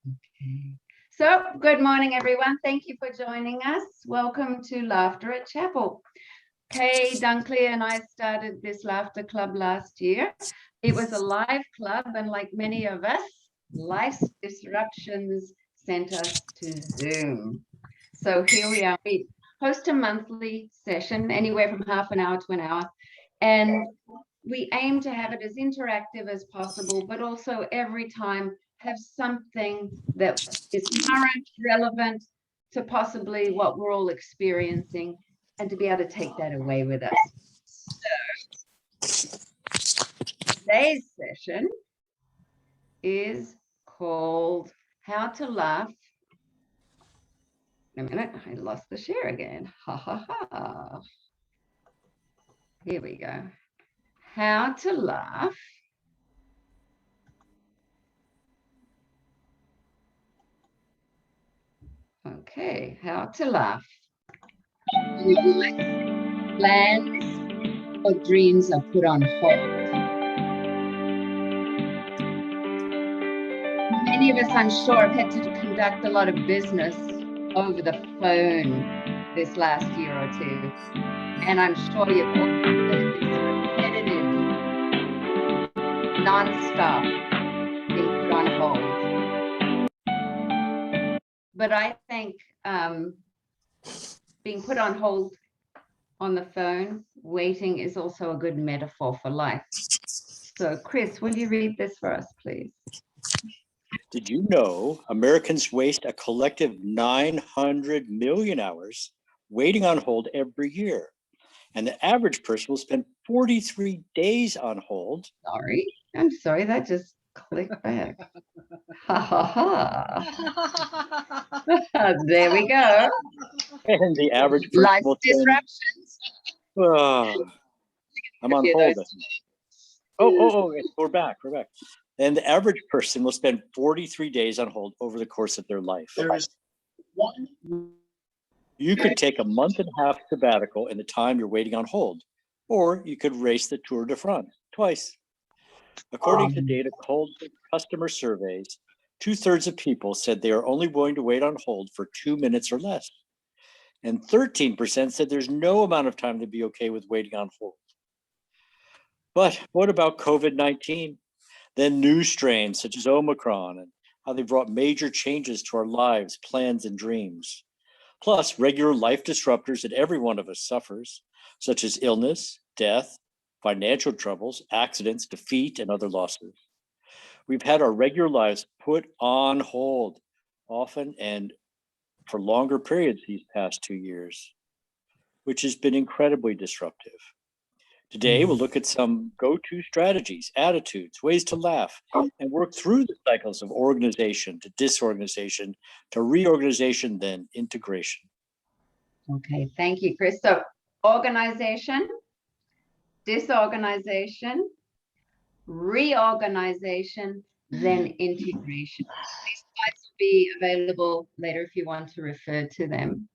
Okay. So, good morning, everyone. Thank you for joining us. Welcome to Laughter at Chapel. Kay Dunkley and I started this laughter club last year. It was a live club, and like many of us, life's disruptions sent us to Zoom. So here we are. We host a monthly session, anywhere from half an hour to an hour, and we aim to have it as interactive as possible, but also every time have something that is current, relevant to possibly what we're all experiencing, and to be able to take that away with us. So today's session is called How to Laugh. Wait a minute, I lost the share again. Ha ha ha. Here we go. How to laugh Okay, how to laugh. Plans or dreams are put on hold. Many of us, I'm sure, have had to conduct a lot of business over the phone this last year or two. And I'm sure you've all heard this repetitive, non-stop being put on hold. But I think being put on hold on the phone, waiting, is also a good metaphor for life. So, Chris, will you read this for us, please? Did you know Americans waste a collective 900 million hours waiting on hold every year? And the average person will spend 43 days on hold. I'm sorry, that just clicked back. Ha ha ha. There we go. And the average person Life will spend, disruptions. I'm on hold. Oh, we're back. And the average person will spend 43 days on hold over the course of their life. You could take a month and a half sabbatical in the time you're waiting on hold, or you could race the Tour de France twice. According to data called customer surveys, 2/3 of people said they are only willing to wait on hold for 2 minutes or less. And 13% said there's no amount of time to be okay with waiting on hold. But what about COVID-19? Then new strains such as Omicron and how they brought major changes to our lives, plans, and dreams. Plus regular life disruptors that every one of us suffers, such as illness, death, financial troubles, accidents, defeat, and other losses. We've had our regular lives put on hold, often and for longer periods these past 2 years, which has been incredibly disruptive. Today, we'll look at some go-to strategies, attitudes, ways to laugh, and work through the cycles of organization to disorganization to reorganization, then integration. Okay, thank you, Chris. So, organization, disorganization, reorganization, then integration. These slides will be available later if you want to refer to them.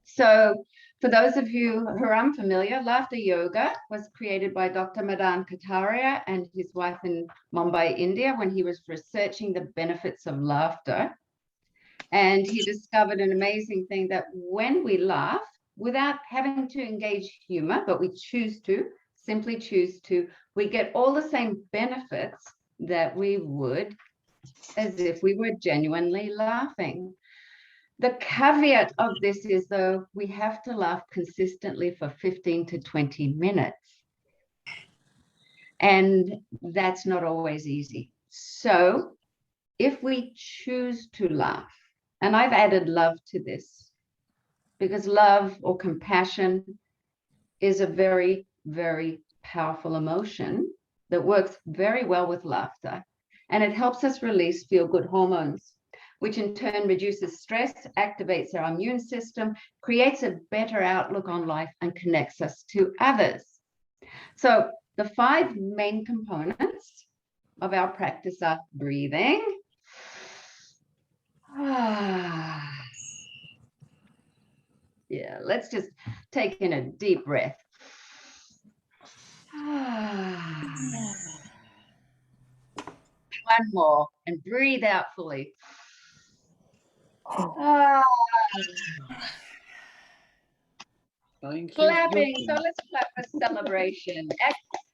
So, for those of you who are unfamiliar, laughter yoga was created by Dr. Madan Kataria and his wife in Mumbai, India, when he was researching the benefits of laughter. And he discovered an amazing thing, that when we laugh, without having to engage humor, but we simply choose to, we get all the same benefits that we would as if we were genuinely laughing. The caveat of this is, though, we have to laugh consistently for 15 to 20 minutes. And that's not always easy. So if we choose to laugh, and I've added love to this, because love or compassion is a very, very powerful emotion that works very well with laughter. And it helps us release feel-good hormones, which in turn reduces stress, activates our immune system, creates a better outlook on life, and connects us to others. So the 5 main components of our practice are breathing. Yeah, let's just take in a deep breath. one more, and breathe out fully. Ah, clapping. So let's clap for celebration.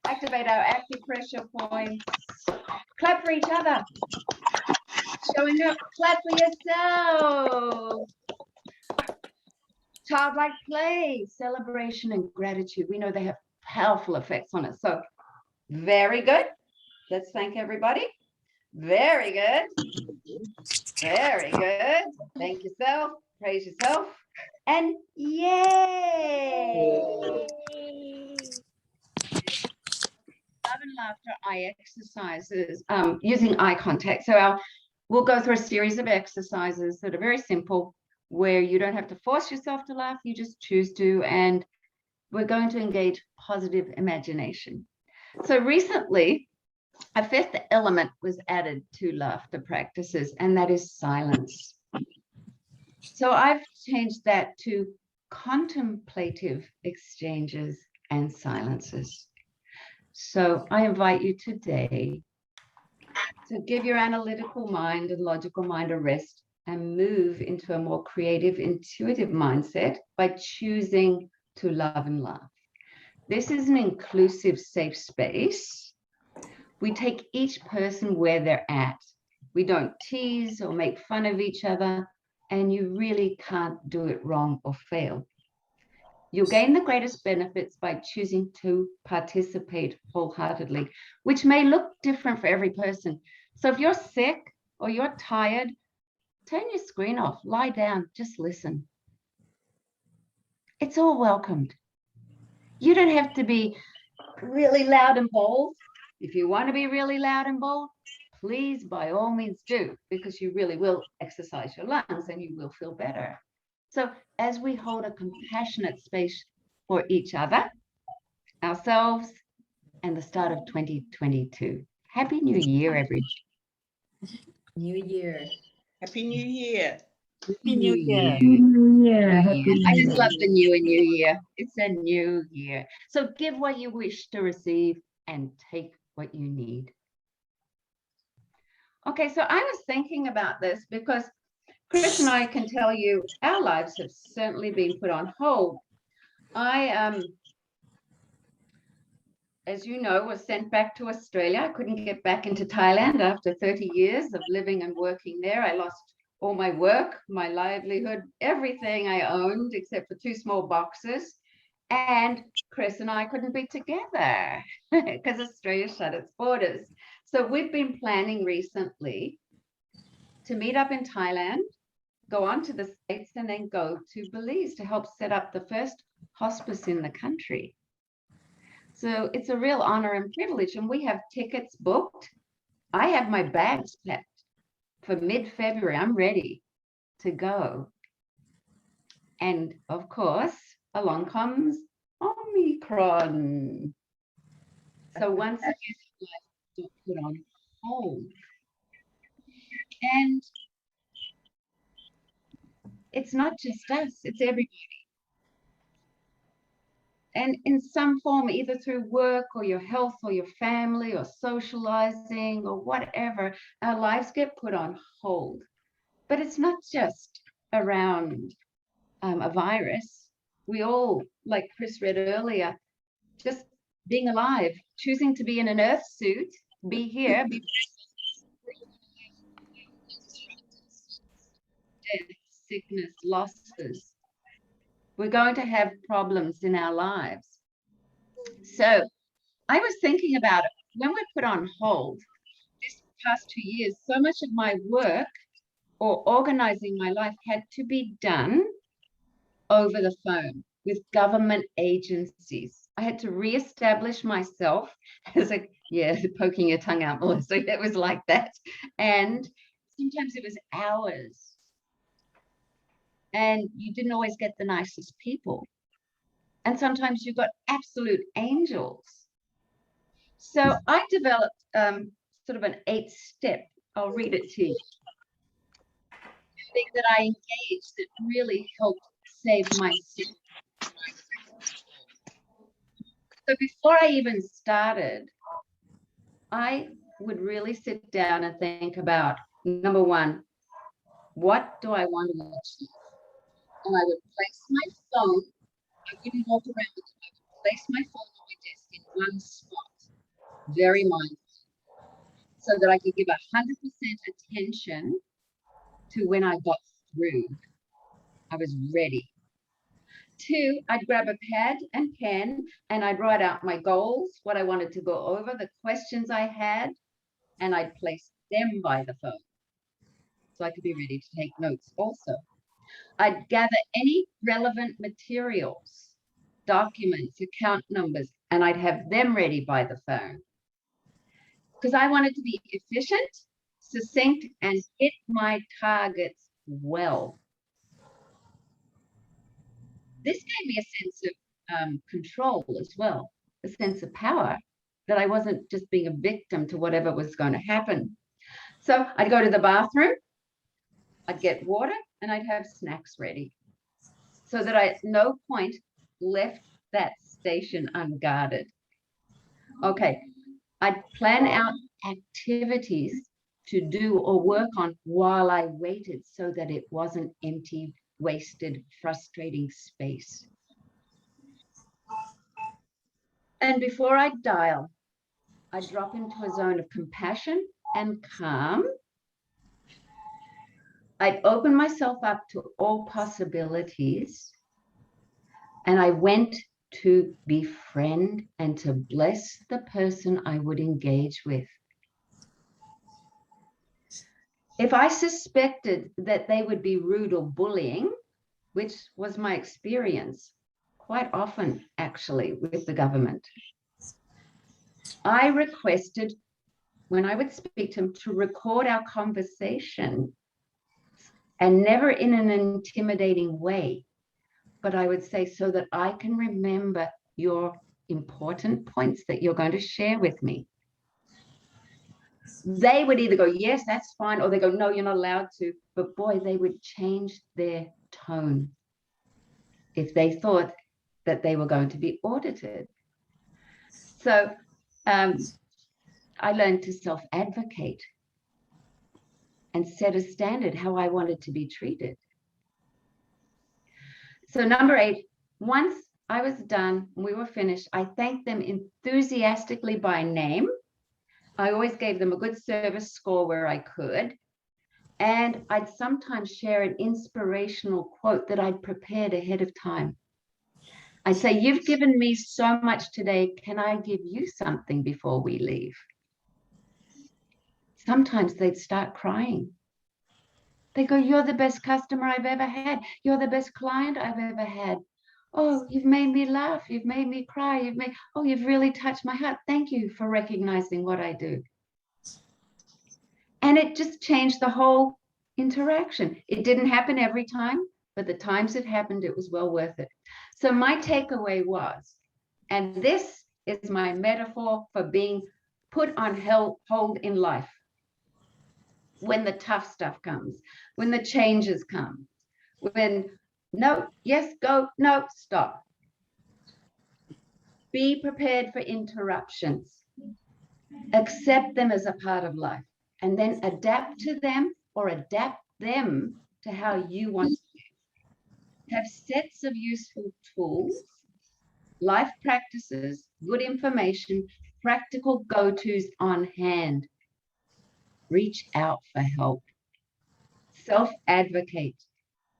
Activate our acupressure points. Clap for each other. Showing up. Clap for yourself. Childlike play, celebration, and gratitude. We know they have powerful effects on us. So very good. Let's thank everybody. Very good. Very good. Thank yourself. Praise yourself. And yay! Love and laughter eye exercises using eye contact. So we'll go through a series of exercises that are very simple, where you don't have to force yourself to laugh, you just choose to, and we're going to engage positive imagination. So recently, a fifth element was added to laughter practices, and that is silence. So I've changed that to contemplative exchanges and silences. So I invite you today to give your analytical mind and logical mind a rest and move into a more creative, intuitive mindset by choosing to love and laugh. This is an inclusive, safe space. We take each person where they're at. We don't tease or make fun of each other, and you really can't do it wrong or fail. You'll gain the greatest benefits by choosing to participate wholeheartedly, which may look different for every person. So if you're sick or you're tired, turn your screen off, lie down, just listen. It's all welcomed. You don't have to be really loud and bold. If you want to be really loud and bold, please, by all means do, because you really will exercise your lungs and you will feel better. So as we hold a compassionate space for each other, ourselves, and the start of 2022. Happy New Year, everybody. New Year. Happy New Year. Happy New Year. I just love the new and new year. It's a new year. So give what you wish to receive and take what you need. Okay, so I was thinking about this because Chris and I can tell you our lives have certainly been put on hold. I, as you know, was sent back to Australia. I couldn't get back into Thailand after 30 years of living and working there. I lost all my work, my livelihood, everything I owned except for 2 small boxes. And Chris and I couldn't be together because Australia shut its borders. So we've been planning recently to meet up in Thailand, go on to the States, and then go to Belize to help set up the first hospice in the country. So it's a real honor and privilege, and we have tickets booked. I have my bags packed for mid-February. I'm ready to go. And of course, along comes Omicron. So once again, life put on hold. And it's not just us, it's everybody. And in some form, either through work or your health or your family or socializing or whatever, our lives get put on hold. But it's not just around a virus. We all, like Chris read earlier, just being alive, choosing to be in an earth suit, be here, be death, sickness, losses. We're going to have problems in our lives. So I was thinking about it when we're put on hold this past 2 years, so much of my work or organizing my life had to be done over the phone with government agencies. I had to reestablish myself as a, poking your tongue out, Melissa. It was like that. And sometimes it was hours. And you didn't always get the nicest people. And sometimes you got absolute angels. So I developed sort of an 8-step, I'll read it to you, thing that I engaged that really helped save my skin. So before I even started, I would really sit down and think about, number one, what do I want to achieve? And I would place my phone, I wouldn't walk around with it, I would place my phone on my desk in one spot, very mindful, so that I could give 100% attention to when I got through. I was ready. Two, I'd grab a pad and pen and I'd write out my goals, what I wanted to go over, the questions I had, and I'd place them by the phone so I could be ready to take notes also. I'd gather any relevant materials, documents, account numbers, and I'd have them ready by the phone. Because I wanted to be efficient, succinct, and hit my targets well. This gave me a sense of control as well, a sense of power, that I wasn't just being a victim to whatever was going to happen. So I'd go to the bathroom, I'd get water, and I'd have snacks ready so that I at no point left that station unguarded. Okay, I'd plan out activities to do or work on while I waited so that it wasn't empty, wasted, frustrating space. And before I dial, I drop into a zone of compassion and calm. I'd open myself up to all possibilities. And I went to befriend and to bless the person I would engage with. If I suspected that they would be rude or bullying, which was my experience quite often actually with the government, I requested, when I would speak to them, to record our conversation, and never in an intimidating way, but I would say, so that I can remember your important points that you're going to share with me. They would either go, yes, that's fine, or they go, no, you're not allowed to. But boy, they would change their tone if they thought that they were going to be audited. So I learned to self-advocate and set a standard how I wanted to be treated. So number 8, once I was done, we were finished, I thanked them enthusiastically by name. I always gave them a good service score where I could. And I'd sometimes share an inspirational quote that I'd prepared ahead of time. I'd say, you've given me so much today. Can I give you something before we leave? Sometimes they'd start crying. They go, you're the best customer I've ever had. You're the best client I've ever had. Oh, you've made me laugh. You've made me cry. You've really touched my heart. Thank you for recognizing what I do. And it just changed the whole interaction. It didn't happen every time, but the times it happened, it was well worth it. So my takeaway was, and this is my metaphor for being put on hold in life. When the tough stuff comes, when the changes come, when no, yes, go, no, stop. Be prepared for interruptions. Accept them as a part of life, and then adapt to them or adapt them to how you want to live. Have sets of useful tools, life practices, good information, practical go-tos on hand. Reach out for help. Self-advocate.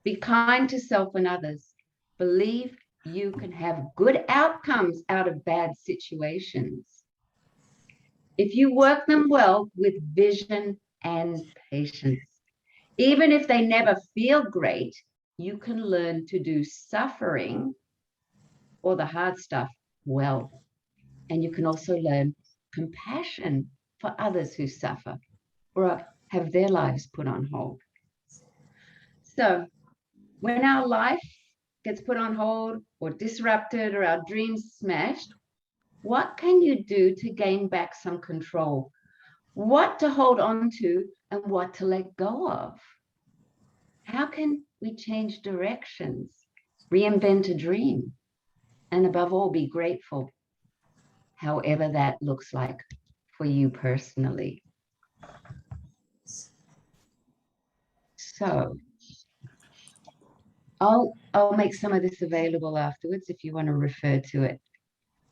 Be kind to self and others. Believe you can have good outcomes out of bad situations if you work them well with vision and patience. Even if they never feel great, you can learn to do suffering or the hard stuff well. And you can also learn compassion for others who suffer or have their lives put on hold. So when our life gets put on hold or disrupted or our dreams smashed, what can you do to gain back some control? What to hold on to and what to let go of? How can we change directions, reinvent a dream, and above all, be grateful, however that looks like for you personally. So I'll make some of this available afterwards if you want to refer to it.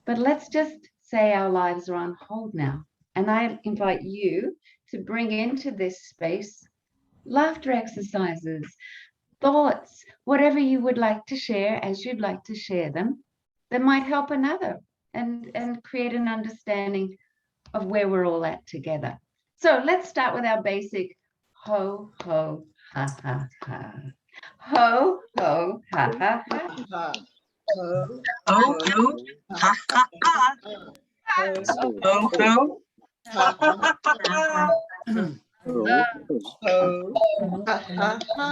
But let's just say our lives are on hold now. And I invite you to bring into this space laughter exercises, thoughts, whatever you would like to share as you'd like to share them that might help another and create an understanding of where we're all at together. So let's start with our basic ho, ho, ha, ha, ha. Ho, ho, ha, ha, ha. Ho, Oh, ho, ha, ha, ha. Oh, ho, ha, ha, ha. ho, ha, ha, ha.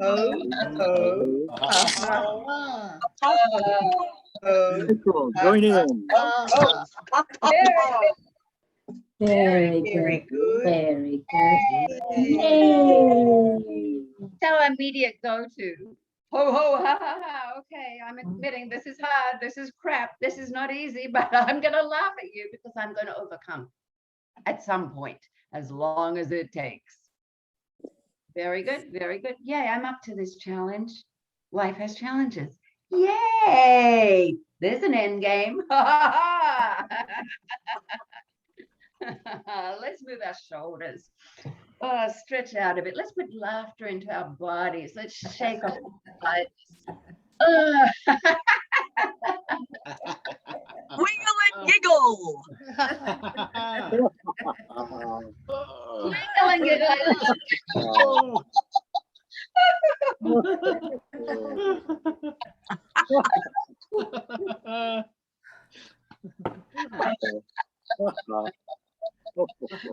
Ho, ho, ha, ha, ha. Ho, Cool. Join in. ha, ha. Very Very good. good. Very good. Yay. Yay. Our immediate go-to. Ho, ho, ha, ha, ha. Okay, I'm admitting this is hard. This is crap. This is not easy, but I'm going to laugh at you because I'm going to overcome at some point, as long as it takes. Very good. Very good. Yay, I'm up to this challenge. Life has challenges. Yay! There's an end game. Let's move our shoulders. Stretch out a bit. Let's put laughter into our bodies. Let's shake off the sides. Wiggle and giggle. Wiggle and giggle.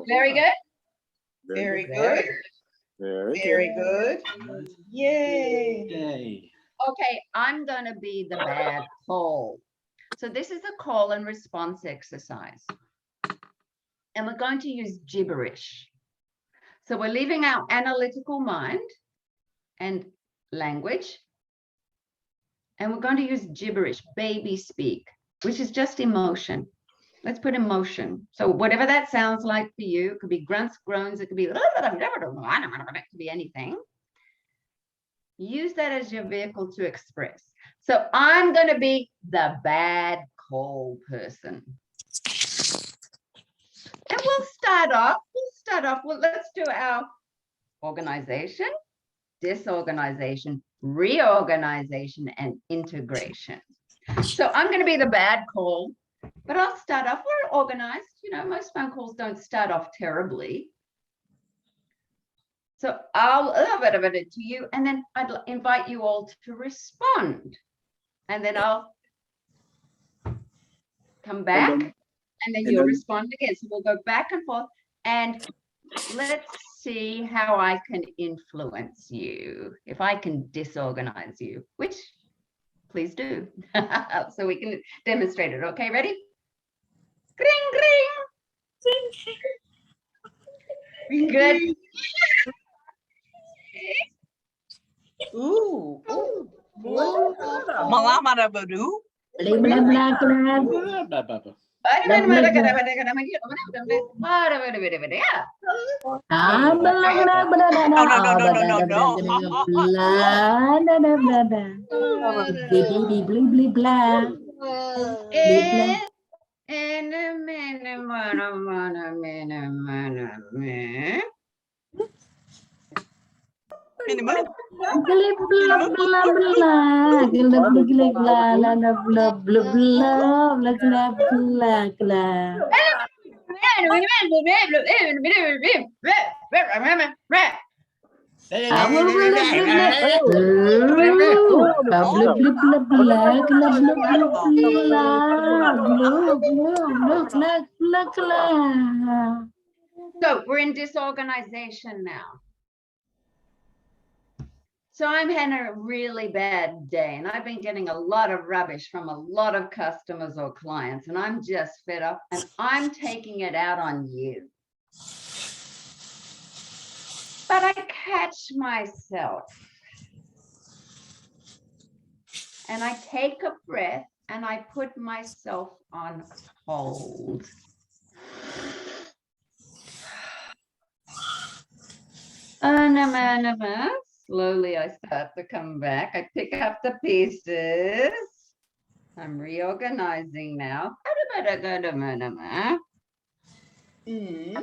Very good. Very good. Very good. Yay. Yay. Okay, I'm going to be the bad call. So this is a call and response exercise. And we're going to use gibberish. So we're leaving our analytical mind and language. And we're going to use gibberish, baby speak, which is just emotion. Let's put emotion. So whatever that sounds like for you, it could be grunts, groans, it could be, it could be anything. Use that as your vehicle to express. So I'm going to be the bad call person. And we'll start off, well, let's do our organization, disorganization, reorganization, and integration. So I'm going to be the bad call, but I'll start off, we're organized. You know, most phone calls don't start off terribly. So I'll it to you, and then I'd invite you all to respond. And then I'll come back, and then you'll respond again. So we'll go back and forth, and let's see how I can influence you, if I can disorganize you, which please do. So we can demonstrate it. Okay, ready? Gring, gring. Good. Ooh. Ooh. Malamadabadoo. Blah, blah, blah, blah. Ah, blah, blah, blah, blah, No, no, no, blah, no, no, blah, no. blah, blah, blah, blah, blah. Blah, blah, blah, blah, blah. In a minute. Minimum. Blah, blah, blah, blah. Blah, blah, blah, blah, blah, blah, blah, blah, blah, blah, blah. So we're in disorganization now. So I'm having a really bad day, and I've been getting a lot of rubbish from a lot of customers or clients, and I'm just fed up, and I'm taking it out on you. But I catch myself, and I take a breath, and I put myself on hold. Slowly I start to come back. I pick up the pieces. I'm reorganizing now. Mm.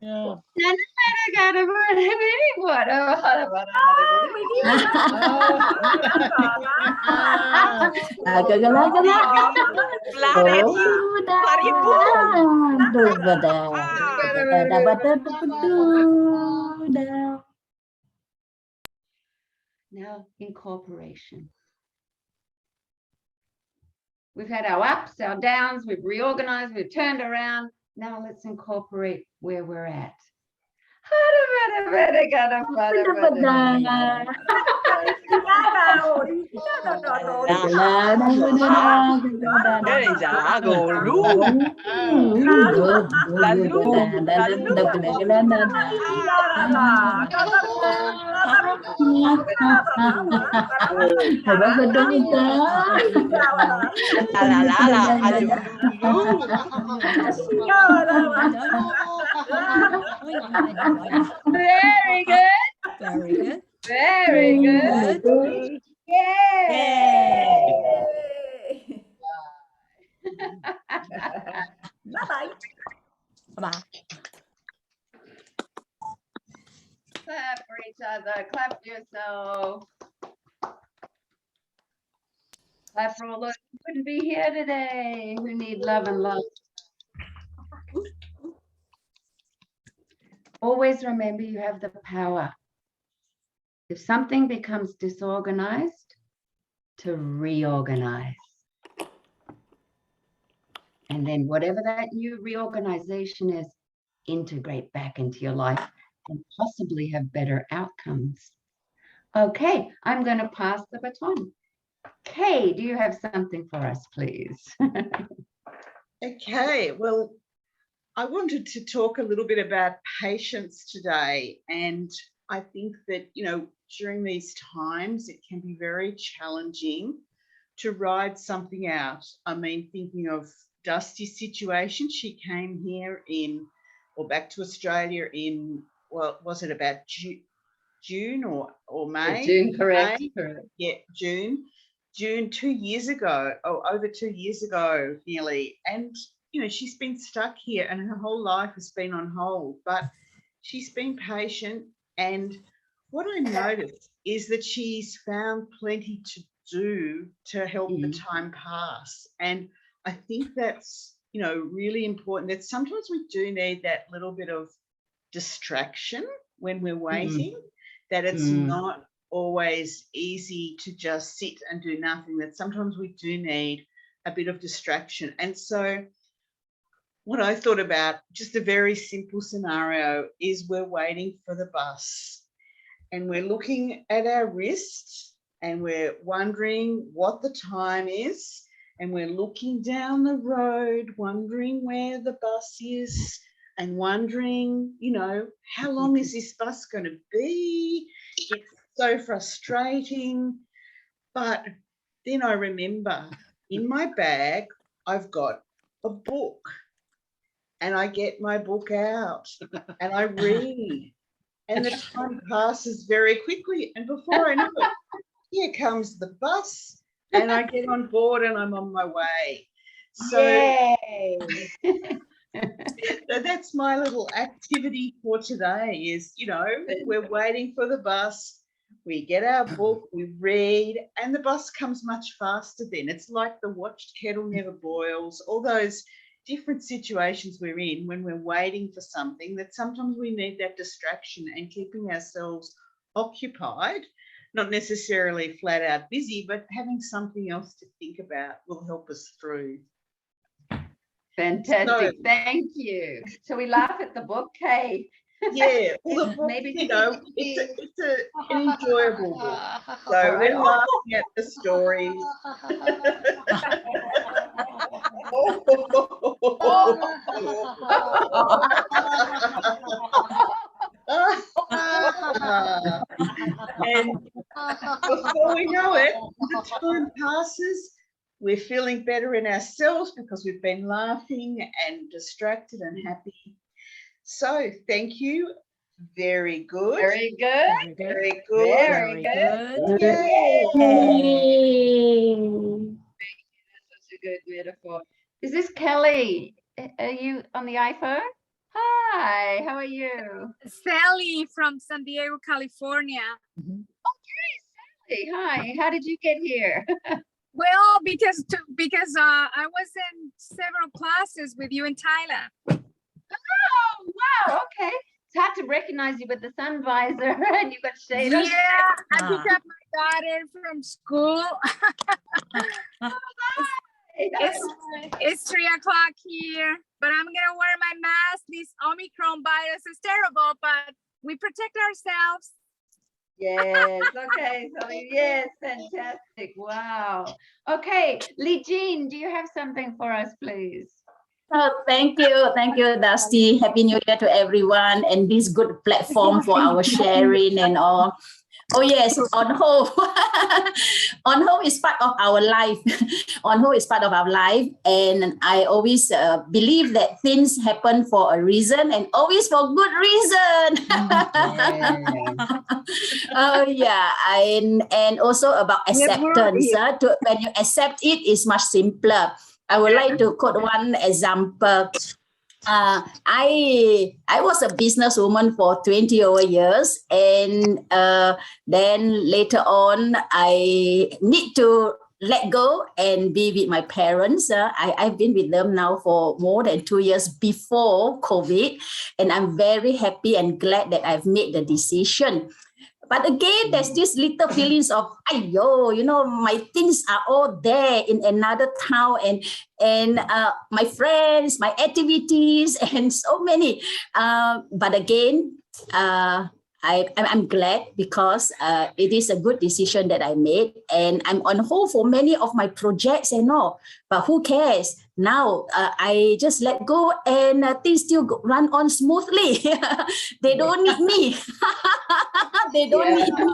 Yeah. Now, incorporation. We've had our ups, our downs, we've reorganized, we've turned around. Now let's incorporate where we're at. Very good. Very good. Very good. Good. Yay! Bye-bye. Bye-bye. Clap for each other. Clap for yourself. Clap for all those who couldn't be here today, who need love and love. Always remember you have the power. If something becomes disorganized, to reorganize. And then whatever that new reorganization is, integrate back into your life and possibly have better outcomes. Okay, I'm going to pass the baton. Kay, do you have something for us, please? Okay, well, I wanted to talk a little bit about patience today. And I think that, you know, during these times, it can be very challenging to ride something out. I mean, thinking of Dusty's situation, she came here or back to Australia in, well, was it about June or May? June, correct. May? Correct. Yeah, June 2 years ago, over 2 years ago nearly. And, you know, she's been stuck here and her whole life has been on hold, but she's been patient. And what I noticed is that she's found plenty to do to help the time pass. And I think that's, you know, really important, that sometimes we do need that little bit of distraction when we're waiting, that it's not always easy to just sit and do nothing, that sometimes we do need a bit of distraction. And so what I thought about, just a very simple scenario, is we're waiting for the bus and we're looking at our wrist and we're wondering what the time is, and we're looking down the road wondering where the bus is and wondering, you know, how long is this bus going to be? It's so frustrating. But then I remember in my bag, I've got a book, and I get my book out and I read, and the time passes very quickly. And before I know it, here comes the bus and I get on board and I'm on my way. So, so that's my little activity for today is, you know, we're waiting for the bus. We get our book, we read, and the bus comes much faster then. It's like the watched kettle never boils, all those different situations we're in when we're waiting for something, that sometimes we need that distraction and keeping ourselves occupied, not necessarily flat out busy, but having something else to think about will help us through. Fantastic. Thank you. So we laugh at the book, Kay. Yeah, well, the book, Maybe you know, it's an enjoyable book. So we're laughing at the stories. And Before we know it, the time passes. We're feeling better in ourselves because we've been laughing and distracted and happy. So thank you. Very good. Very good. Very good. Very good. Very good. Yay. Yay. That's a good metaphor. Is this Kelly? Are you on the iPhone? Hi, how are you? Sally from San Diego, California. Hey, hi, how did you get here? Well, because I was in several classes with you in Thailand. Oh, wow, okay. It's hard to recognize you with the sun visor and you've got shade on. Yeah, I picked up my daughter from school. It's 3 o'clock here, but I'm gonna wear my mask. This Omicron virus is terrible, but we protect ourselves. Yes, okay, so yes, fantastic, wow. Okay, Lee Jean, do you have something for us, please? Oh, thank you, Dusty. Happy New Year to everyone, and this good platform for our sharing and all. Oh yes, on hold. On hold is part of our life. On hold is part of our life, and I always believe that things happen for a reason, and always for good reason. Oh yeah, and also about acceptance. When you accept it, is much simpler. I would like to quote one example. I was a businesswoman for 20 over years, and then later on I need to let go and be with my parents. I've been with them now for more than 2 years before COVID, and I'm very happy and glad that I've made the decision. But again, there's this little feelings of, ayo, my things are all there in another town, and my friends, my activities, and so many. But again, I'm glad because it is a good decision that I made, and I'm on hold for many of my projects and all. But who cares? Now I just let go, and things still run on smoothly. They don't need me. They don't need me.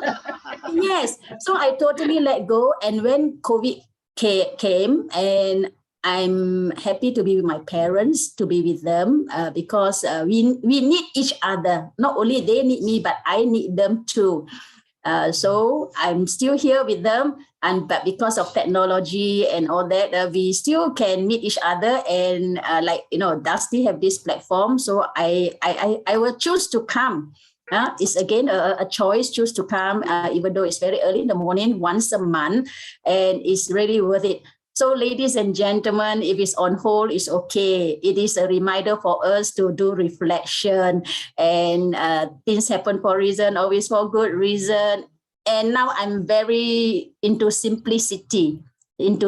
Yes. So I totally let go. And when COVID came, and I'm happy to be with my parents, to be with them, because we need each other. Not only they need me, but I need them too. So I'm still here with them, but because of technology and all that, we still can meet each other. And Dusty have this platform, so I will choose to come. It's again a choice, choose to come, even though it's very early in the morning, once a month, and it's really worth it. So ladies and gentlemen, if it's on hold, it's okay. It is a reminder for us to do reflection, and things happen for a reason, always for good reason. And now I'm very into simplicity. And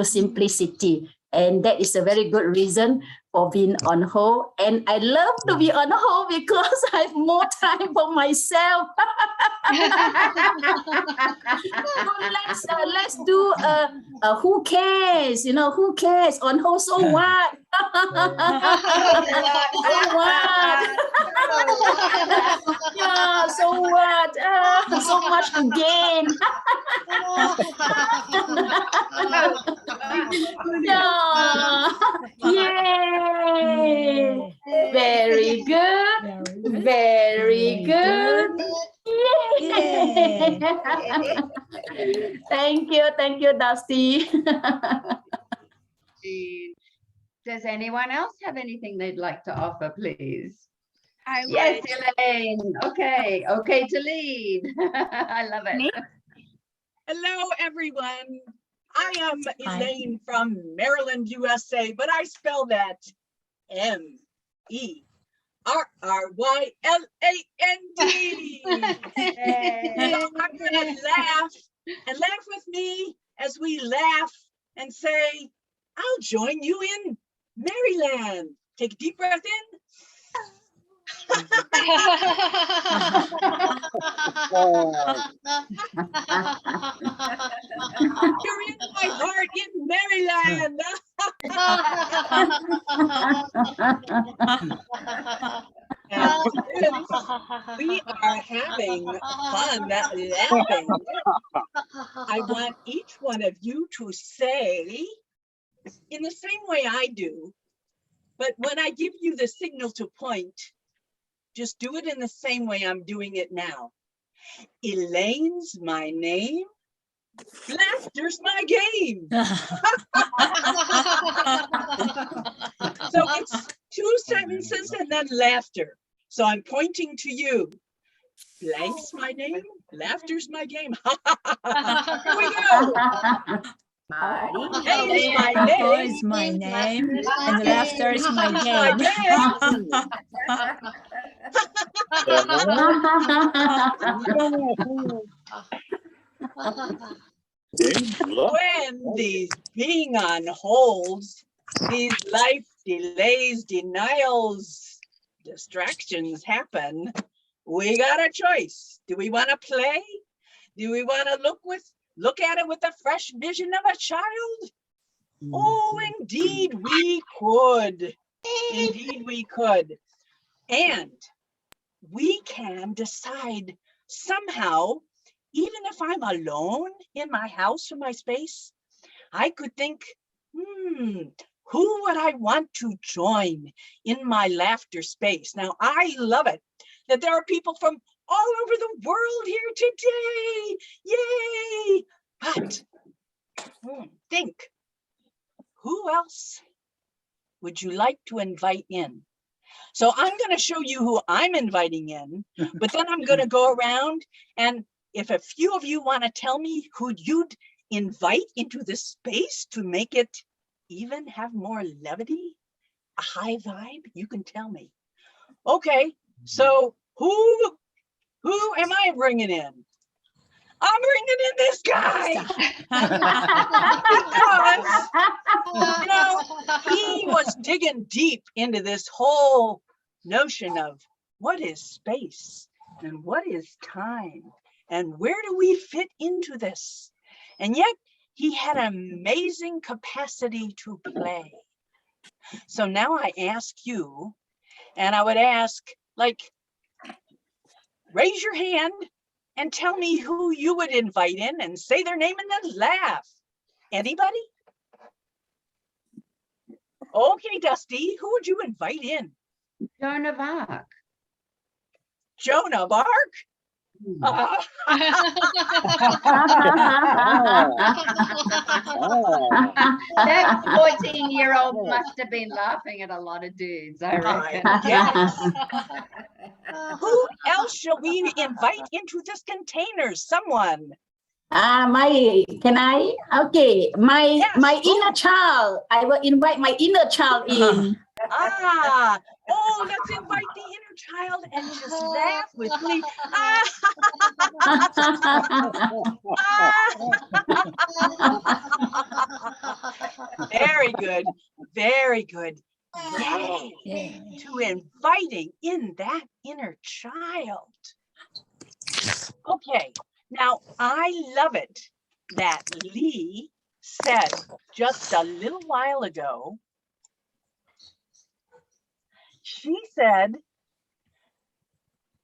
that is a very good reason for being on hold. And I love to be on hold because I have more time for myself. So let's do who cares? Who cares? On hold, so what? So what? Yeah, so what? So much to gain. Yeah. Yay. Very good. Very good. Yay. Thank you, Dusty. Does anyone else have anything they'd like to offer, please? Yes, Elaine. Okay to lead. I love it. Me? Hello, everyone. I am Elaine from Maryland, USA, but I spell that MERRYLAND. I'm gonna laugh with me as we laugh and say, I'll join you in Maryland. Take a deep breath in. You're in my heart in Maryland. We are having fun laughing. I want each one of you to say in the same way I do, but when I give you the signal to point, just do it in the same way I'm doing it now. Elaine's my name. Laughter's my game. So it's 2 sentences and then laughter. So I'm pointing to you. Blank's my name. Laughter's my game. Here we go. Name's my Laughter name. is my name, and laughter is my My game. When these being on holds, these life delays, denials, distractions happen, we got a choice. Do we want to play? Do we want to look at it with a fresh vision of a child? Oh, indeed we could. Indeed we could. And we can decide somehow, even if I'm alone in my house or my space, I could think, who would I want to join in my laughter space? Now, I love it that there are people from all over the world here today. Yay! But think, who else would you like to invite in? So I'm going to show you who I'm inviting in, but then I'm going to go around, and if a few of you want to tell me who you'd invite into this space to make it even have more levity, a high vibe, you can tell me. Okay, so who am I bringing in? I'm bringing in this guy because, you know, he was digging deep into this whole notion of what is space and what is time and where do we fit into this? And yet he had an amazing capacity to play. So now I ask you, and I would ask, like, raise your hand and tell me who you would invite in and say their name and then laugh. Anybody? Okay, Dusty, who would you invite in? Joan of Arc. Joan of Arc? That 14-year-old must have been laughing at a lot of dudes, I reckon. Yes. Who else shall we invite into this container? Someone. Can I? Okay, my Yes. inner child. I will invite my inner child in. Oh, let's invite the inner child and just laugh with me. Very good, very good. Yay, to inviting in that inner child. Okay, now I love it that Lee said just a little while ago, she said,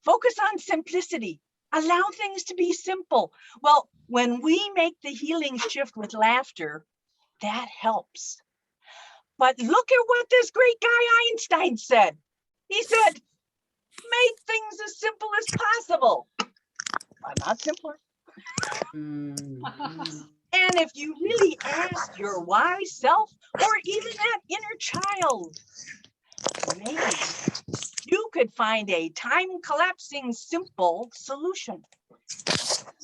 focus on simplicity, allow things to be simple. Well, when we make the healing shift with laughter, that helps. But look at what this great guy Einstein said. He said, make things as simple as possible. Why not simpler? And if you really ask your wise self or even that inner child, maybe you could find a time collapsing simple solution.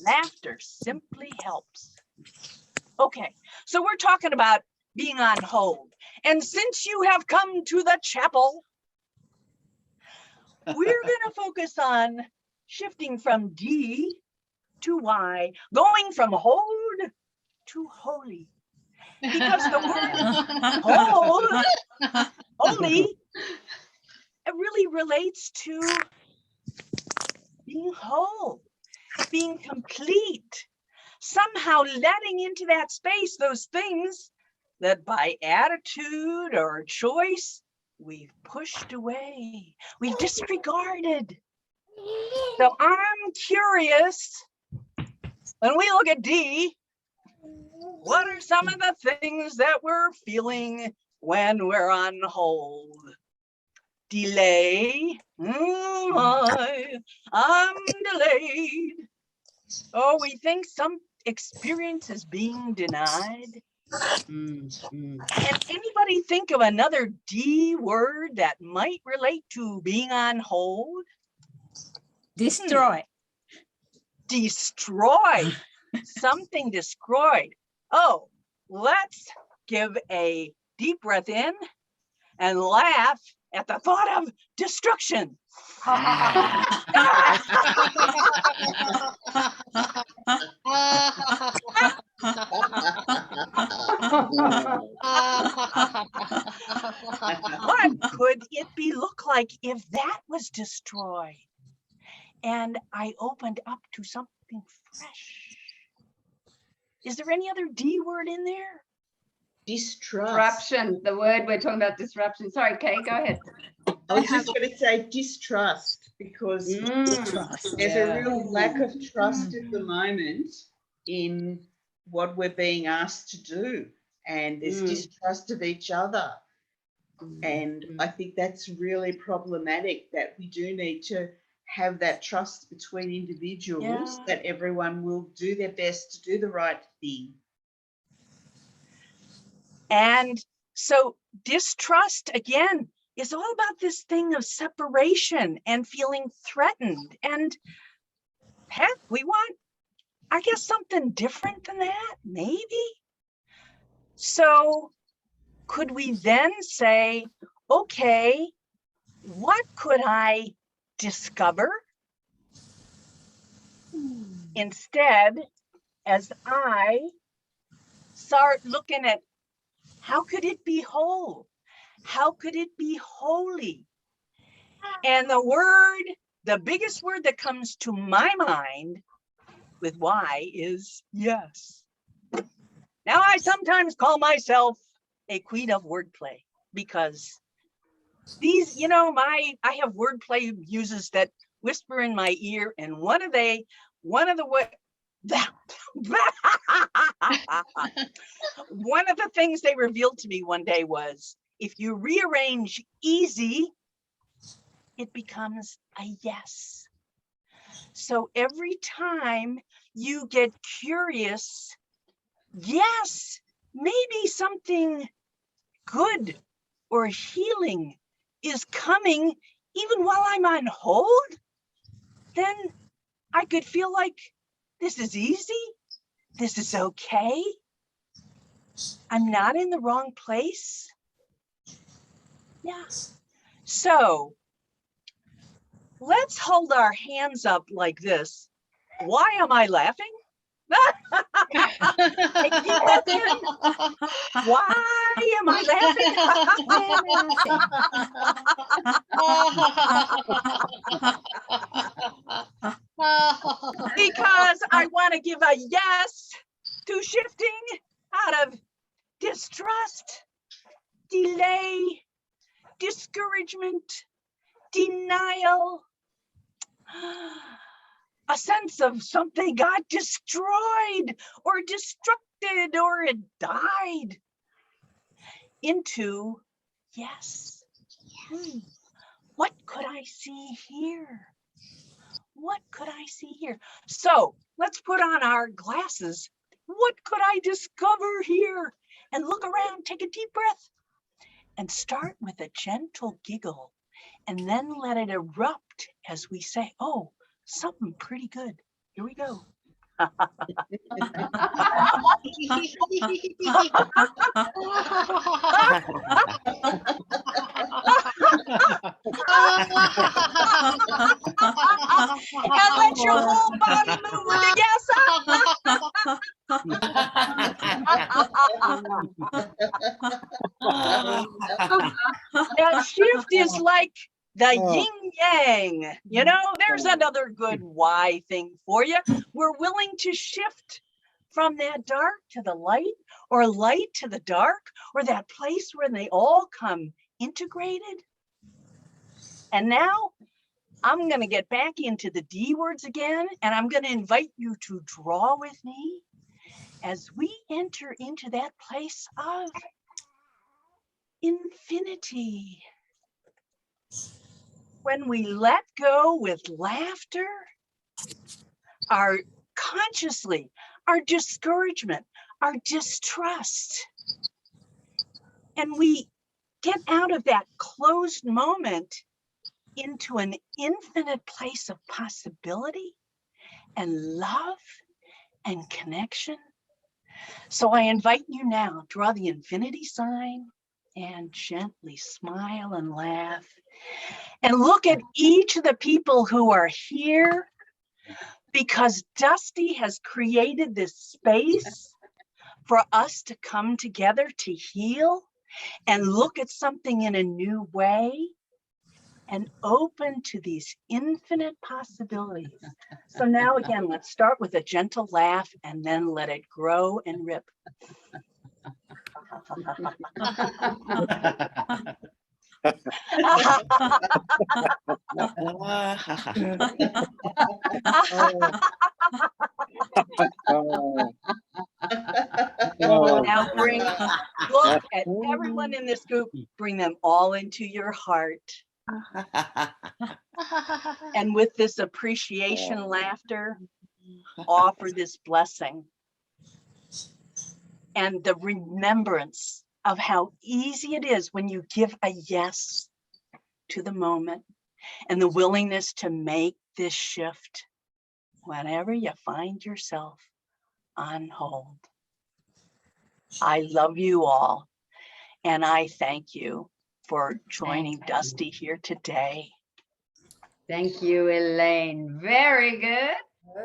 Laughter simply helps. Okay, so we're talking about being on hold. And since you have come to the chapel, we're going to focus on shifting from D to Y, going from hold to holy. Because the word hold, holy, it really relates to being whole, being complete, somehow letting into that space those things that by attitude or choice, we've pushed away, we've disregarded. So I'm curious, when we look at D, What are some of the things that we're feeling when we're on hold? Delay. I'm delayed. Oh, we think some experience is being denied. Can anybody think of another D word that might relate to being on hold? Destroy. Destroy. Something destroyed. Oh, let's give a deep breath in and laugh at the thought of destruction. What could it be look like if that was destroyed and I opened up to something fresh? Is there any other D word in there? Distrust. Disruption, the word we're talking about, disruption. Sorry, Kay, go ahead. I was just going to say distrust because there's a real lack of trust at the moment in what we're being asked to do, and there's distrust of each other. And I think that's really problematic, that we do need to have that trust between individuals, that everyone will do their best to do the right thing. And so distrust, again, is all about this thing of separation and feeling threatened. And heck, we want, I guess, something different than that, maybe. So could we then say, okay, what could I discover instead, as I start looking at how could it be whole? How could it be holy? And the biggest word that comes to my mind with why is yes. Now, I sometimes call myself a queen of wordplay because these, I have wordplay muses that whisper in my ear, and one of the things they revealed to me one day was, if you rearrange easy, it becomes a yes. So every time you get curious, yes, maybe something good or healing is coming even while I'm on hold, then I could feel like this is easy, this is okay, I'm not in the wrong place. Yeah. So let's hold our hands up like this. Why am I laughing? Why am I laughing? Because I want to give a yes to shifting out of distrust, delay, discouragement, denial, a sense of something got destroyed or destructed or it died, into yes. What could I see here? What could I see here? So let's put on our glasses. What could I discover here? And look around, take a deep breath, and start with a gentle giggle, and then let it erupt as we say, oh, something pretty good. Here we go. And let your whole body move with a yes. That shift is like the yin yang. There's another good why thing for you. We're willing to shift from that dark to the light, or light to the dark, or that place where they all come integrated. And now I'm going to get back into the D words again, and I'm going to invite you to draw with me as we enter into that place of infinity. When we let go with laughter, our consciously, our discouragement, our distrust, and we get out of that closed moment into an infinite place of possibility and love and connection. So I invite you now, draw the infinity sign and gently smile and laugh. And look at each of the people who are here, because Dusty has created this space for us to come together to heal and look at something in a new way and open to these infinite possibilities. So now again, let's start with a gentle laugh and then let it grow and rip. Now look at everyone in this group, bring them all into your heart. And with this appreciation laughter, offer this blessing. And the remembrance of how easy it is when you give a yes to the moment and the willingness to make this shift whenever you find yourself on hold. I love you all, and I thank you for joining Dusty here today. Thank you, Elaine. Very good.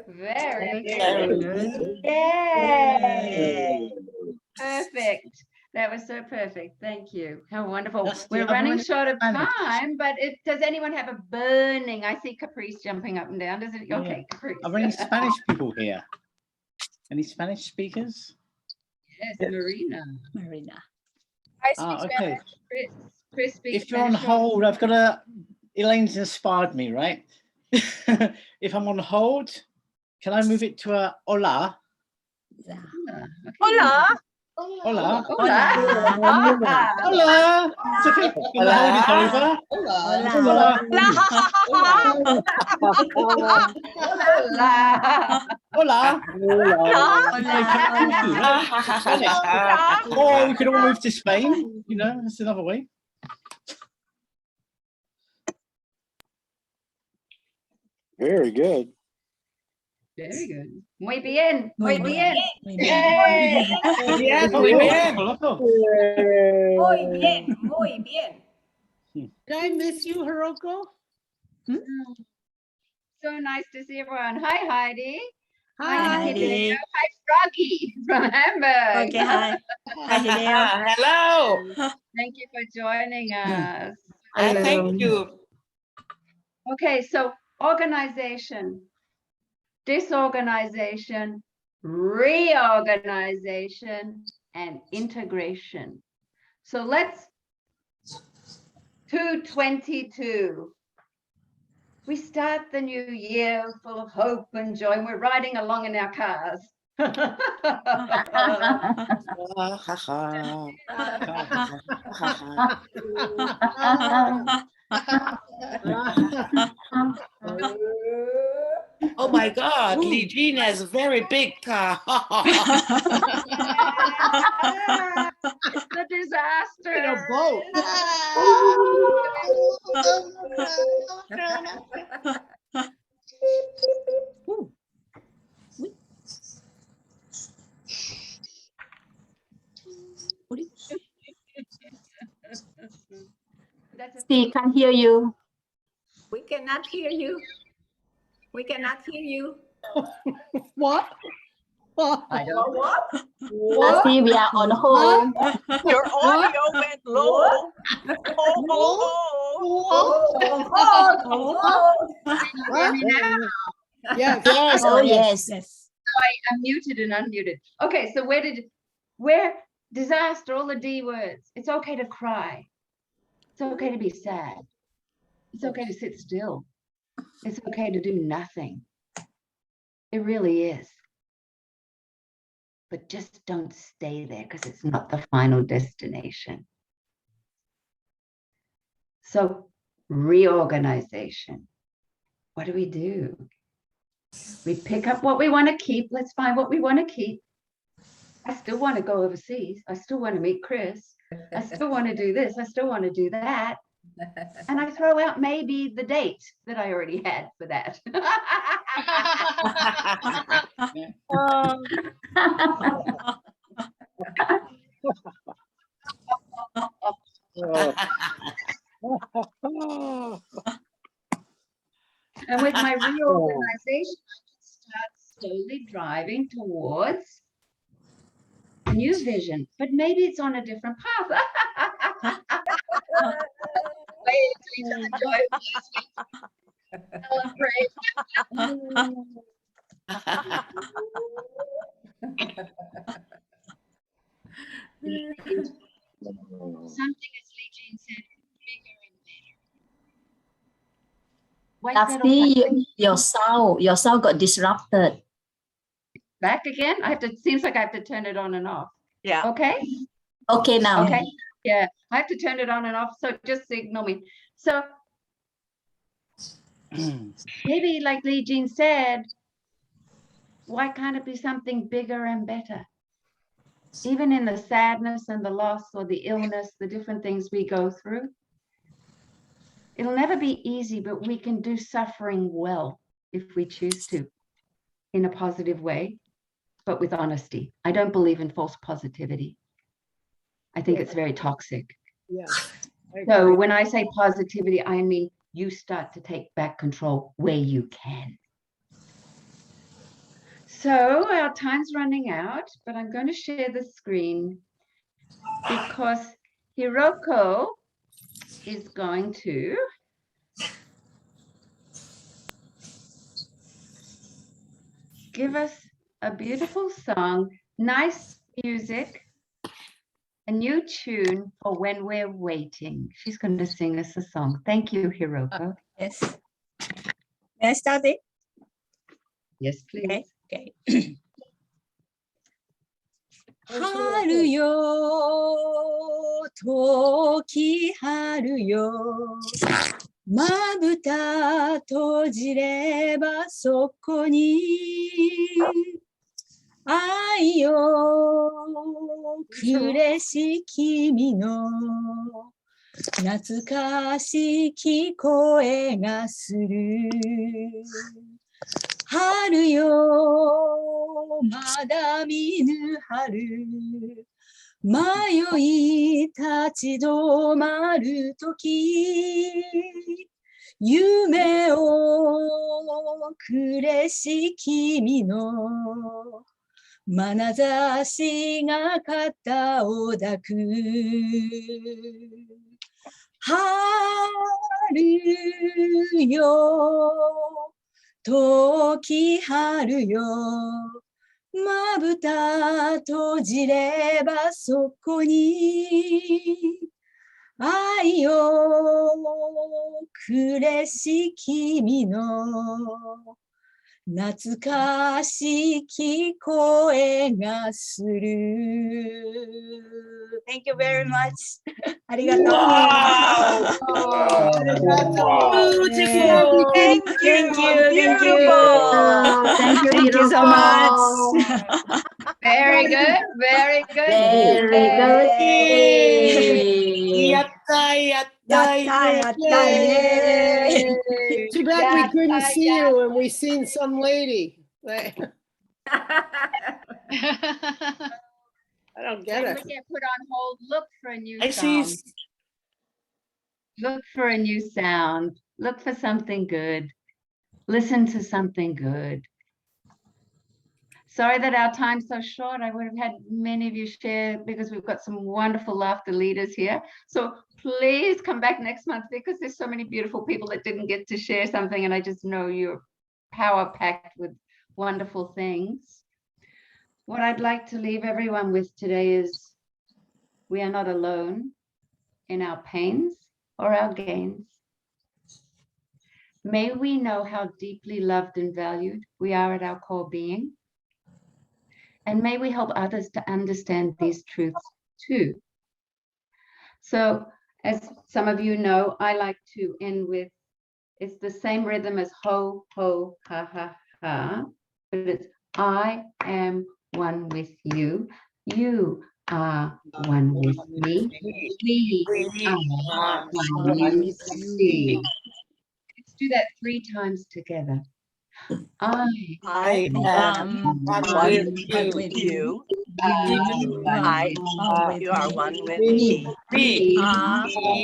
Very good. Yay. Perfect. That was so perfect. Thank you. How wonderful. Dusty, We're I've running already short of managed. time, but does anyone have a burning? I see Caprice jumping up and down. Does it? Yeah. Okay, Caprice. Are there any Spanish people here? Any Spanish speakers? Yes, Marina. Marina. I Ah, speak okay. Chris speaks If you're on Spanish. hold, I've got a. Elaine's inspired me, right? If I'm on hold, can I move it to a hola? Hola. Hola. Hola. Hola. It's okay. When the hold is over. Hola. Hola. Hola. Or we could all move to Spain. You know, that's another way. Very good. Very good. Muy bien. Muy Muy bien. bien. Muy bien. Yay. Bien, Oh, muy loco, bien. loco. Muy bien. Muy bien. Did I miss you, Hiroko? So nice to see everyone. Hi, Heidi. Hi, Hideo. Heidi. Hi, Froggy from Hamburg. Okay, hi. Hi, Hideo. Hello. Thank you for joining us. I thank you. Okay, so organization, disorganization, reorganization, and integration. So let's 222. We start the new year full of hope and joy, and we're riding along in our cars. Oh my God, Lee Jean has a very big car. It's a disaster. In a boat. Steve, can't hear you. We cannot hear you. We cannot hear you. What? I don't Steve, we are on hold. Your audio went low. hear me now. Yes. Yes, oh yes. Yes. I'm muted and unmuted. Okay, so where disaster, all the D words. It's okay to cry. It's okay to be sad. It's okay to sit still. It's okay to do nothing. It really is. but just don't stay there because it's not the final destination. So reorganization. What do? We pick up what we want to keep. Let's find what we want to keep. I still want to go overseas. I still want to meet Chris. I still want to do this. I still want to do that. And I throw out maybe the date that I already had for that. And with my reorganization, I can start slowly driving towards a new vision, but maybe it's on a different path. Something, as Lee Jean said, bigger and better. Why is that all Dusty, your sound got disrupted. back again? I have to. Seems like I have to turn it on and off. Yeah. Okay. Okay now. Okay. Yeah, I have to turn it on and off. So just signal me. So maybe, like Lee Jean said, why can't it be something bigger and better? Even in the sadness and the loss or the illness, the different things we go through, it'll never be easy, but we can do suffering well if we choose to, in a positive way, but with honesty. I don't believe in false positivity. I think it's very toxic. Yeah. So when I say positivity, I mean you start to take back control where you can. So our time's running out, but I'm going to share the screen because Hiroko is going to give us a beautiful song, nice music, a new tune for when we're waiting. She's going to sing us a song. Thank you, Hiroko. Yes. May I start it? Yes, please. Okay. Haru yo, toki haru yo, まぶた閉じればそこに愛よ暮し君の懐かしき声がする春よまだ見ぬ春迷い立ち止まるとき夢をくれし君の眼差しが肩を抱く春よ時春よまぶた閉じればそこに愛をくれし君の懐かしき声がする。Thank you very much. ありがとう。Beautiful. Thank you. Thank you so much. Very good. Very good. Very good. Yatta, yatta, Yatta, yay. Too bad we couldn't see you when we seen some lady. I don't get When it. we get put on hold, look for a new I see. sound. Look for a new sound. Look for something good. Listen to something good. Sorry that our time's so short. I would have had many of you share because we've got some wonderful laughter leaders here. So please come back next month because there's so many beautiful people that didn't get to share something, and I just know you're power-packed with wonderful things. What I'd like to leave everyone with today is we are not alone in our pains or our gains. May we know how deeply loved and valued we are at our core being. And may we help others to understand these truths too. So as some of you know, I like to end with, it's the same rhythm as ho, ho, ha, ha, ha, but it's I am one with you. You are one with me. We are one with you. Let's do that 3 times together. I I am one with you. You are one with me. We I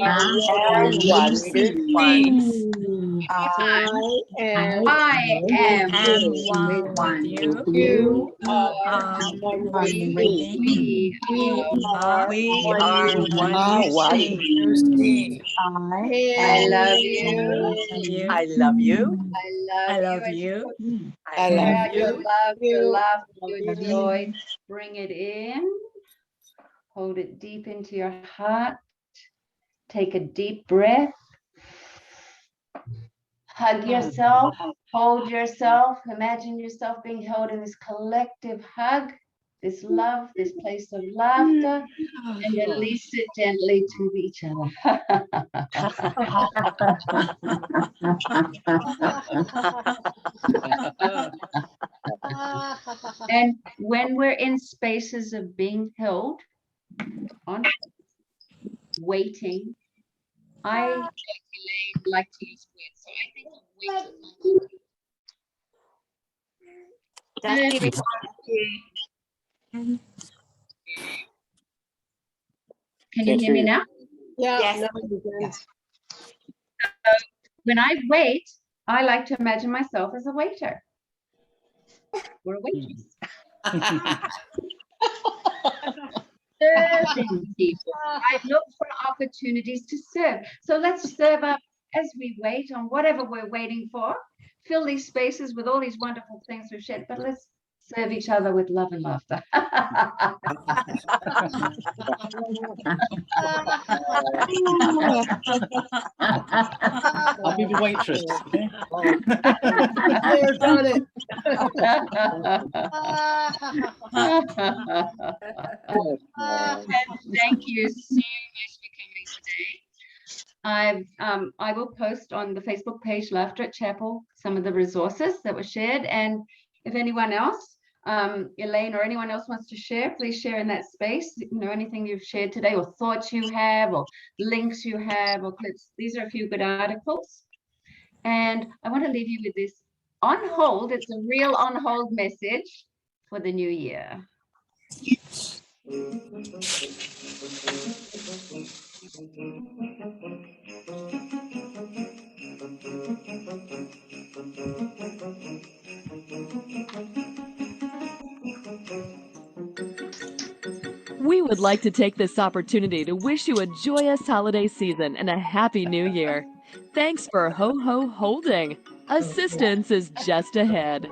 are one with me. am I am one one with with you. you. Are one with me. We are We are one Are with one me. with me. I love you. I love you. I love you. I love Share your you. love, your love, your joy. Bring it in. Hold it deep into your heart. Take a deep breath. Hug yourself. Hold yourself. Imagine yourself being held in this collective hug, this love, this place of laughter, and release it gently to each other. And when we're in spaces of being held, on waiting, I like to use words. So I think of waiting. Can you hear me now? Yeah. Yes. no, you can. When I wait, I like to imagine myself as a waiter or a waitress. Serving people. I look for opportunities to serve. So let's serve up as we wait on whatever we're waiting for. Fill these spaces with all these wonderful things we've shared, but let's serve each other with love and laughter. I'll be the waitress. Okay? Claire's on it. And thank you so much for coming today. I will post on the Facebook page Laughter at Chapel some of the resources that were shared, and if anyone else, Elaine or anyone else wants to share, please share in that space. You know, anything you've shared today, or thoughts you have, or links you have, or clips. These are a few good articles, and I want to leave you with this on hold. It's a real on hold message for the new year. We would like to take this opportunity to wish you a joyous holiday season and a happy new year. Thanks for ho-ho holding. Assistance is just ahead.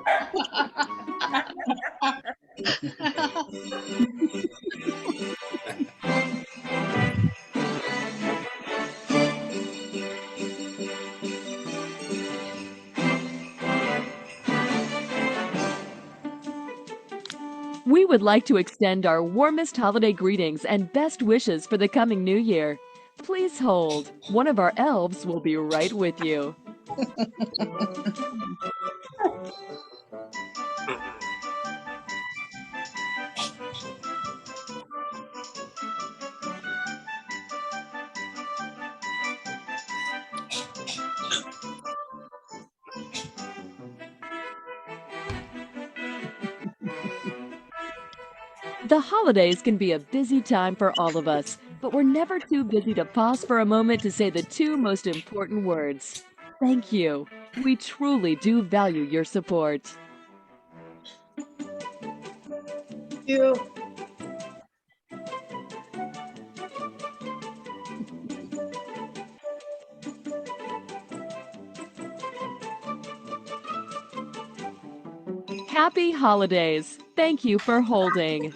We would like to extend our warmest holiday greetings and best wishes for the coming new year. Please hold. One of our elves will be right with you. The holidays can be a busy time for all of us, but we're never too busy to pause for a moment to say the 2 most important words. Thank you. We truly do value your support. You. Happy holidays. Thank you for holding.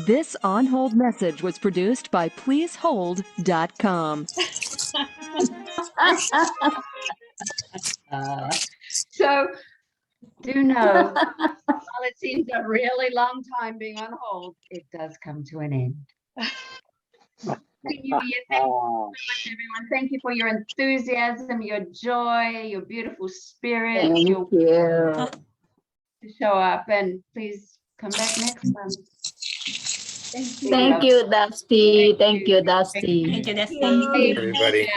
This On Hold message was produced by PleaseHold.com. So do know, while it seems a really long time being on hold, it does come to an end. Thank you so much, everyone. Thank you for your enthusiasm, your joy, your beautiful spirit, Thank your you. to show up, and please come back next month. Thank you, Dusty. Thank you, Dusty. Thank you, Dusty. Everybody.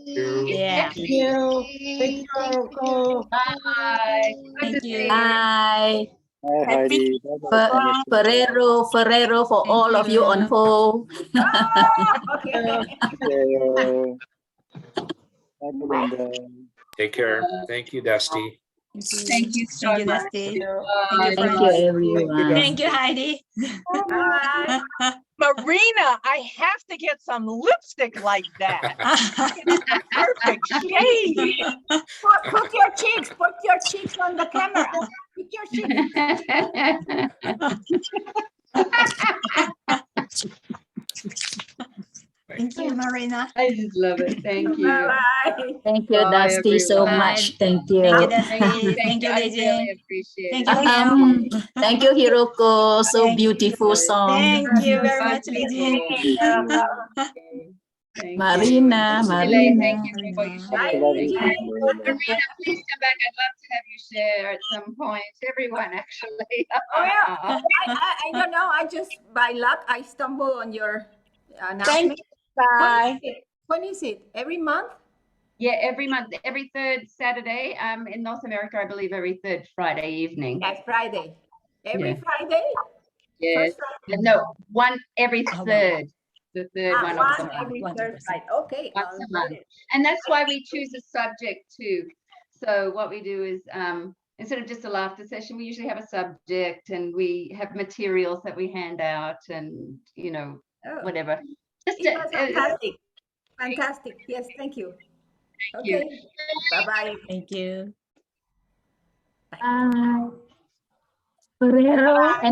Yeah. Thank you. Thank you, Rocco. Bye. Good to Thank you. see you. Bye. Hi, Heidi. Bye-bye. Ferrero for Thank all of you on you. hold. Okay. Mateo. Bye, Belinda. Take care. Thank you, Dusty. Thank you so Thank you, much. Dusty. Bye. Thank you, everyone. Thank you, Heidi. Bye. Marina, I have to get some lipstick like that. Perfect shade. Put your cheeks on the camera. Put your cheeks. Thank you, Marina. I just love it. Thank you. Bye. Thank you, Bye, Dusty, so everyone. much. Thank you. Thank you, Dusty. Thank you. I really appreciate Thank it. you, Kim. Thank you, Hiroko. So Thank beautiful song. Thank you very much, Lizzie. Thank Marina, you. Marina. Thank you for what you Bye, shared. Thank you. Lizzie. Marina, please come back. I'd love to have you share at some point. Everyone, actually. Oh, yeah. I don't know. I just, by luck, I stumble on your Thank announcement. you. Bye. When is it? Every month? Yeah, every month, every third Saturday. In North America, I believe every third Friday evening. Yes, Friday. Every Yeah. Friday? Yes. First Friday? No, one every third. The third one of the One month. every third Friday. Okay. Once I'll a note month. it. And that's why we choose a subject too. So what we do is instead of just a laughter session, we usually have a subject and we have materials that we hand out and, you know, Oh, whatever. Just it was fantastic. Fantastic. Yes, thank you. you. Okay. Bye-bye. Thank you. Bye. Ferrero and